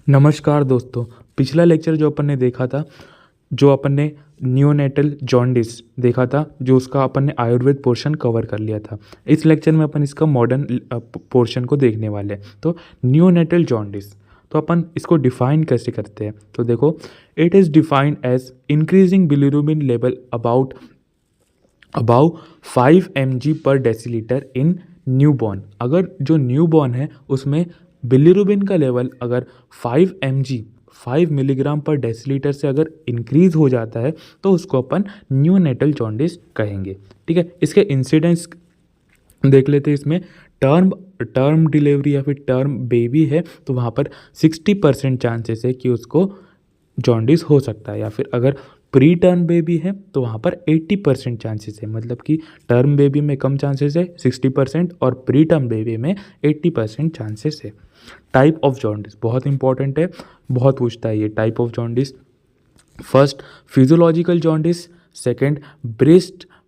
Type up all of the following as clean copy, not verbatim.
नमस्कार दोस्तों। पिछला लेक्चर जो अपन ने देखा था, जो अपन ने नियोनेटल जॉन्डिस देखा था, जो उसका अपन ने आयुर्वेद पोर्शन कवर कर लिया था। इस लेक्चर में अपन इसका मॉडर्न पोर्शन को देखने वाले हैं। तो नियोनेटल जॉन्डिस, तो अपन इसको डिफाइन कैसे करते हैं? तो देखो, it is defined as increasing bilirubin level about 5 mg per decilitre in newborn. अगर जो न्यूबॉर्न है उसमें बिलिरुबिन का लेवल अगर 5 मिलीग्राम पर डेसीलीटर से अगर इंक्रीज हो जाता है तो उसको अपन न्यूनेटल जॉन्डिस कहेंगे। ठीक है, इसके इंसिडेंस देख लेते हैं। इसमें टर्म डिलीवरी या फिर टर्म बेबी है तो वहाँ पर 60% चांसेस है कि उसको जॉन्डिस हो सकता है, या फिर अगर प्री टर्म बेबी है तो वहाँ पर 80% चांसेस है। मतलब कि टर्म बेबी में कम चांसेस है 60% और प्री टर्म बेबी में 80% चांसेस है। टाइप ऑफ जॉन्डिस बहुत इंपॉर्टेंट है, बहुत पूछता है ये type of jaundice. First physiological jaundice, second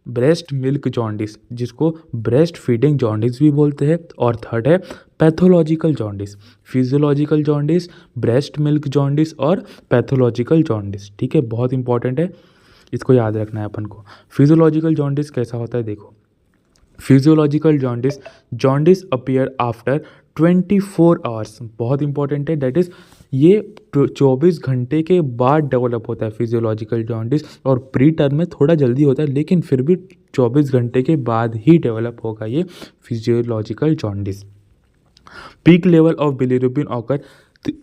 breast milk jaundice जिसको ब्रेस्ट फीडिंग जॉन्डिस भी बोलते हैं, और थर्ड है pathological jaundice. Physiological jaundice, breast milk jaundice और पैथोलॉजिकल जॉन्डिस। ठीक है, बहुत इंपॉर्टेंट है, इसको याद रखना है अपन को। फिजियोलॉजिकल जॉन्डिस कैसा होता है देखो। Physiological jaundice appear after 24 hours, बहुत इंपॉर्टेंट है। दैट इज़ ये 24 घंटे के बाद डेवलप होता है फिजियोलॉजिकल जॉन्डिस, और प्री टर्म में थोड़ा जल्दी होता है लेकिन फिर भी 24 घंटे के बाद ही डेवलप होगा ये physiological jaundice. Peak level of bilirubin occur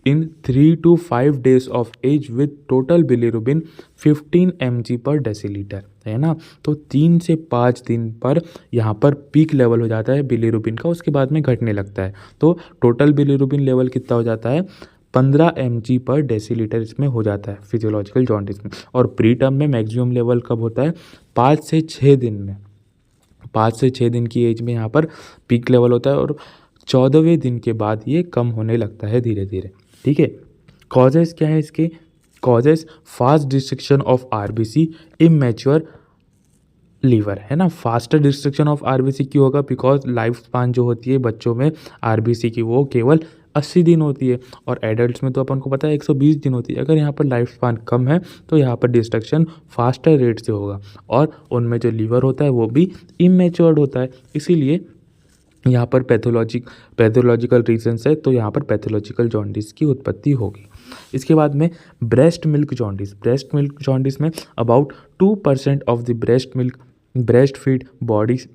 in 3 to 5 days of age with total bilirubin 15 mg per decilitre, है ना। तो 3 से 5 दिन पर यहाँ पर पीक लेवल हो जाता है बिलिरुबिन का, उसके बाद में घटने लगता है। तो टोटल बिलिरुबिन लेवल कितना हो जाता है? 15 mg पर डेसीलीटर इसमें हो जाता है फिजियोलॉजिकल जॉन्डिस में। और प्री टर्म में मैक्सिमम लेवल कब होता है? 5 से 6 दिन में। 5 से 6 दिन की एज में यहाँ पर पीक लेवल होता है, और 14वें दिन के बाद ये कम होने लगता है धीरे धीरे। ठीक है, कॉजेज़ क्या है इसके? Causes fast destruction of RBC, immature liver, है ना। फास्टर डिस्ट्रक्शन ऑफ आरबीसी क्यों होगा? बिकॉज लाइफ स्पान जो होती है बच्चों में आरबीसी की वो केवल 80 दिन होती है, और एडल्ट्स में तो अपन को पता है 120 दिन होती है। अगर यहाँ पर लाइफ स्पान कम है तो यहाँ पर डिस्ट्रक्शन फास्टर रेट से होगा, और उनमें जो लीवर होता है वो भी इमेच्योर्ड होता है, इसीलिए यहाँ पर पैथोलॉजिकल रीजंस है, तो यहाँ पर पैथोलॉजिकल जॉन्डिस की उत्पत्ति होगी। इसके बाद में ब्रेस्ट मिल्क जॉन्डिस में about 2% of the breast feed babies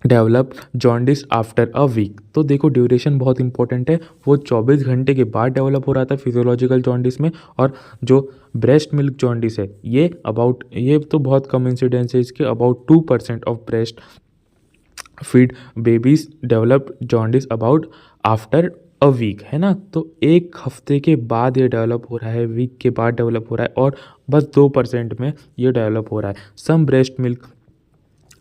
develop jaundice after a week. तो देखो, ड्यूरेशन बहुत इंपॉर्टेंट है, वो 24 घंटे के बाद डेवलप हो रहा था फिजियोलॉजिकल जॉन्डिस में। और जो ब्रेस्ट मिल्क जॉन्डिस है ये तो बहुत कम इंसिडेंस है इसके, about 2% of breast feed babies develop jaundice about after a week, है ना। तो एक हफ्ते के बाद ये डेवलप हो रहा है, वीक के बाद डेवलप हो रहा है, और बस 2% में ये डेवलप हो रहा है। Some breast milk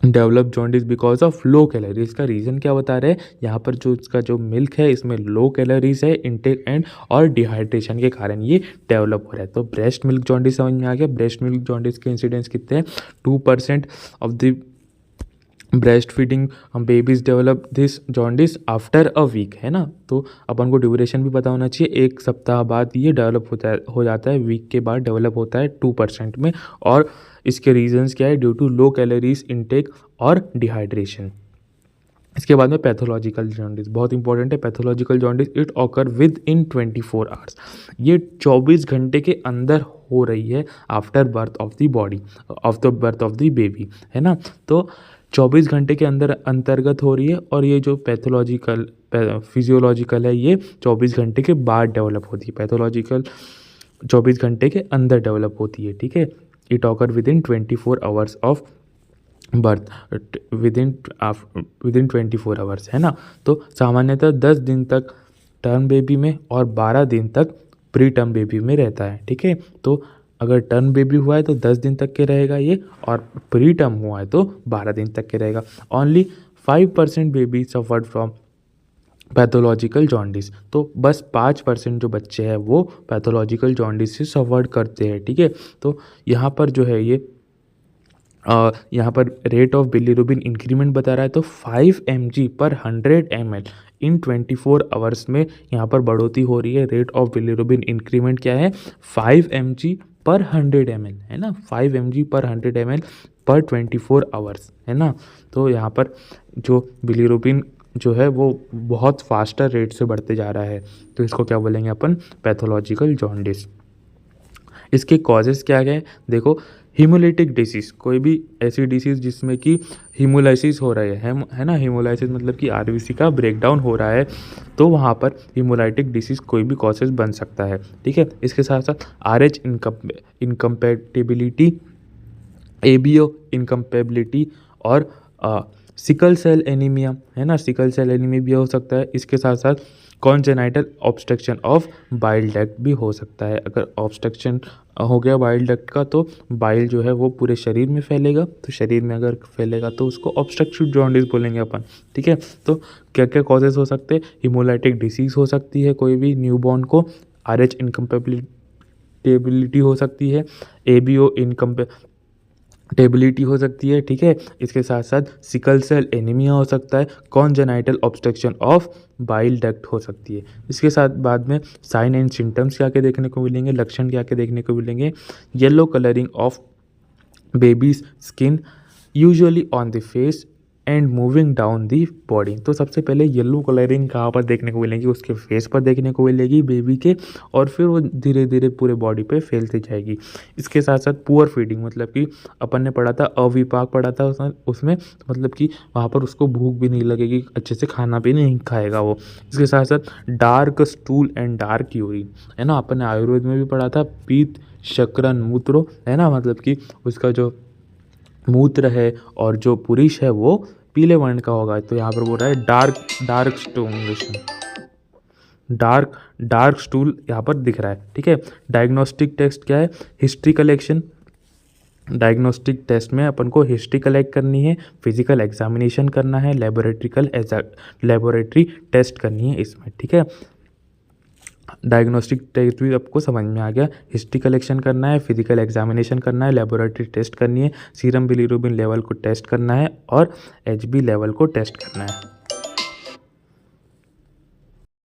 develop jaundice because of low calories. इसका रीज़न क्या बता रहे हैं? यहाँ पर जो इसका जो मिल्क है इसमें लो कैलोरीज है, इंटेक एंड और डिहाइड्रेशन के कारण ये डेवलप हो रहा है। तो ब्रेस्ट मिल्क जॉन्डिस समझ में आ गया। ब्रेस्ट मिल्क जॉन्डिस के इंसिडेंस कितने हैं? 2% of the breast feeding babies develop this jaundice after a week, है ना। तो अपन को ड्यूरेशन भी पता होना चाहिए, 1 सप्ताह बाद ये डेवलप हो जाता है, वीक के बाद डेवलप होता है 2% में। और इसके रीजंस क्या है? Due to low calories intake और डिहाइड्रेशन। इसके बाद में पैथोलॉजिकल जॉन्डिस बहुत इंपॉर्टेंट है। Pathological jaundice it occur within 24 hours, ये 24 घंटे के अंदर हो रही है after birth of the baby, है ना। तो 24 घंटे के अंदर अंतर्गत हो रही है, और ये जो फिजियोलॉजिकल है ये 24 घंटे के बाद डेवलप होती है। पैथोलॉजिकल 24 घंटे के अंदर डेवलप होती है। ठीक है, it occur within 24 hours of birth, with in 24 hours, है ना। तो सामान्यतः 10 दिन तक टर्म बेबी में और 12 दिन तक प्री टर्म बेबी में रहता है। ठीक है, तो अगर टर्म बेबी हुआ है तो 10 दिन तक के रहेगा ये, और प्री टर्म हुआ है तो 12 दिन तक के रहेगा। Only 5% baby suffered from pathological jaundice, तो बस 5% जो बच्चे हैं वो पैथोलॉजिकल जॉन्डिस से सफर करते हैं। ठीक है, तो यहाँ पर जो है ये यहाँ पर रेट ऑफ बिलिरुबिन इंक्रीमेंट बता रहा है, तो 5 mg पर 100 ml इन 24 आवर्स में यहाँ पर बढ़ोतरी हो रही है। रेट ऑफ बिलिरुबिन इंक्रीमेंट क्या है 5 mg पर 100 ml है ना, 5 mg पर 100 ml पर 24 आवर्स है ना। तो यहाँ पर जो बिलिरुबिन जो है वो बहुत फास्टर रेट से बढ़ते जा रहा है, तो इसको क्या बोलेंगे अपन पैथोलॉजिकल जॉन्डिस। इसके कॉजेज़ क्या है देखो, हीमोलिटिक डिसीज़, कोई भी ऐसी डिसीज़ जिसमें कि हीमोलाइसिस हो रहा है ना, हीमोलाइसिस मतलब कि आरबीसी का ब्रेकडाउन हो रहा है, तो वहाँ पर हीमोलाइटिक डिसीज़ कोई भी कॉजेज़ बन सकता है। ठीक है, इसके साथ साथ आरएच इनकम्पैटिबिलिटी, एबीओ इनकम्पेबिलिटी और सिकल सेल एनीमिया है ना, सिकल सेल एनीमिया भी हो सकता है। इसके साथ साथ congenital obstruction of bile duct भी हो सकता है। अगर ऑब्स्ट्रक्शन हो गया बाइल डक्ट का तो बाइल जो है वो पूरे शरीर में फैलेगा, तो शरीर में अगर फैलेगा तो उसको ऑब्स्ट्रक्टिव जॉन्डिस बोलेंगे अपन। ठीक है, तो क्या क्या कॉजेज़ हो सकते हैं, हीमोलाइटिक डिसीज़ हो सकती है कोई भी न्यूबॉर्न को, आरएच इनकम्पेबिलिटी हो सकती है, एबीओ टेबिलिटी हो सकती है। ठीक है, इसके साथ साथ सिकल सेल एनीमिया हो सकता है, congenital obstruction of bile duct हो सकती है। इसके साथ बाद में साइन एंड सिम्टम्स क्या क्या देखने को मिलेंगे, लक्षण क्या क्या देखने को मिलेंगे, yellow colouring of babies skin usually on the face and moving down the body. तो सबसे पहले येलो कलरिंग कहाँ पर देखने को मिलेगी, उसके फेस पर देखने को मिलेगी बेबी के, और फिर वो धीरे धीरे पूरे बॉडी पे फैलती जाएगी। इसके साथ साथ पुअर फीडिंग, मतलब कि अपन ने पढ़ा था अविपाक पढ़ा था उसमें मतलब कि वहाँ पर उसको भूख भी नहीं लगेगी, अच्छे से खाना भी नहीं खाएगा वो। इसके साथ साथ dark stool and dark urine है ना, अपन ने आयुर्वेद में भी पढ़ा था पीत शक्रन मूत्रो है ना, मतलब कि उसका जो मूत्र है और जो पुरुष है वो पीले वर्ण का होगा। तो यहाँ पर बोल रहा है डार्क स्टूल यहाँ पर दिख रहा है। ठीक है, डायग्नोस्टिक टेस्ट क्या है, हिस्ट्री कलेक्शन। डायग्नोस्टिक टेस्ट में अपन को हिस्ट्री कलेक्ट करनी है, फिजिकल एग्जामिनेशन करना है, लेबोरेटरी टेस्ट करनी है इसमें। ठीक है, डायग्नोस्टिक टेस्ट भी आपको समझ में आ गया, हिस्ट्री कलेक्शन करना है, फिजिकल एग्जामिनेशन करना है, लेबोरेटरी टेस्ट करनी है, सीरम बिलिरुबिन लेवल को टेस्ट करना है और एचबी लेवल को टेस्ट करना है।